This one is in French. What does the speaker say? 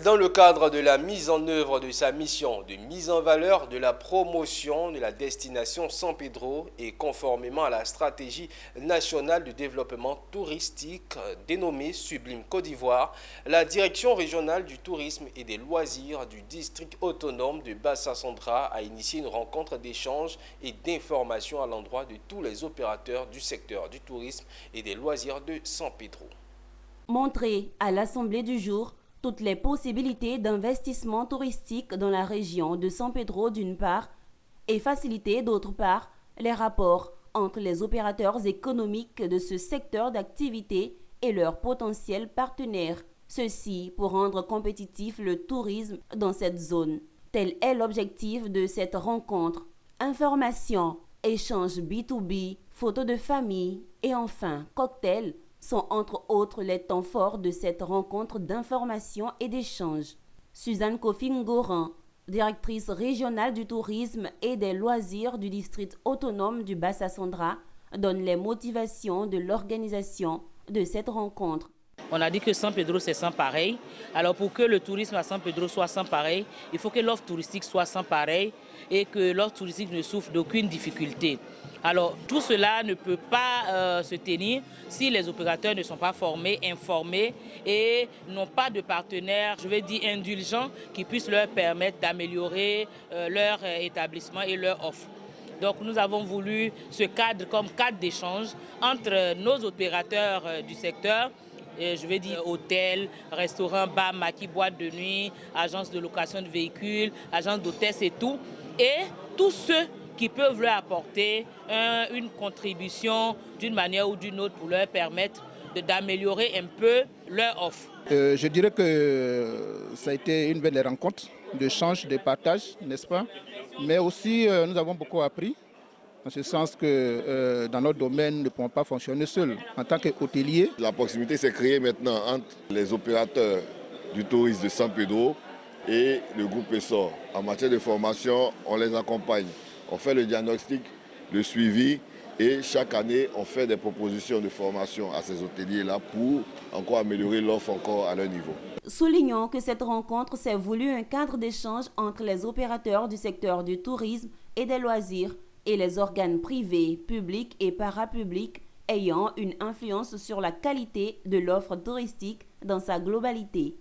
Dans le cadre de la mise en œuvre de sa mission de mise en valeur de la promotion de la destination San Pedro et conformément à la stratégie nationale de développement touristique dénommée Sublime Côte d'Ivoire, la direction régionale du tourisme et des loisirs du district autonome de Bassa-Centra a initié une rencontre d'échange et d'information à l'endroit de tous les opérateurs du secteur du tourisme et des loisirs de San Pedro. Montrer à l'Assemblée du jour toutes les possibilités d'investissement touristique dans la région de San Pedro d'une part et faciliter d'autre part les rapports entre les opérateurs économiques de ce secteur d'activité et leurs potentiels partenaires. Ceci pour rendre compétitif le tourisme dans cette zone. Tel est l'objectif de cette rencontre. Information, échanges B2B, photos de famille et enfin cocktails sont entre autres les temps forts de cette rencontre d'information et d'échange. Suzanne Kofi-Ngoran, directrice régionale du tourisme et des loisirs du district autonome du Bassa-Centra, donne les motivations de l'organisation de cette rencontre. On a dit que San Pedro, c'est sans pareil. Alors pour que le tourisme à San Pedro soit sans pareil, il faut que l'offre touristique soit sans pareil et que l'offre touristique ne souffre d'aucune difficulté. Alors tout cela ne peut pas se tenir si les opérateurs ne sont pas formés, informés et n'ont pas de partenaires, je vais dire indulgents, qui puissent leur permettre d'améliorer leur établissement et leur offre. Donc nous avons voulu ce cadre comme cadre d'échange entre nos opérateurs du secteur, et je vais dire hôtels, restaurants, bars, maquis, boîtes de nuit, agences de location de véhicules, agences d'hôtesse et tout. Et tous ceux qui peuvent leur apporter une contribution d'une manière ou d'une autre pour leur permettre d'améliorer un peu leur offre. Je dirais que ça a été une belle rencontre, d'échange, de partage, n'est-ce pas? Mais aussi, nous avons beaucoup appris. En ce sens que dans notre domaine, nous ne pouvons pas fonctionner seuls. En tant qu'hôtelier, la proximité s'est créée maintenant entre les opérateurs du tourisme de San Pedro et le groupe ESSOR. En matière de formation, on les accompagne. On fait le diagnostic, le suivi et chaque année, on fait des propositions de formation à ces hôteliers-là pour encore améliorer l'offre encore à leur niveau. Soulignons que cette rencontre s'est voulue un cadre d'échange entre les opérateurs du secteur du tourisme et des loisirs et les organes privés, publics et parapublics ayant une influence sur la qualité de l'offre touristique dans sa globalité.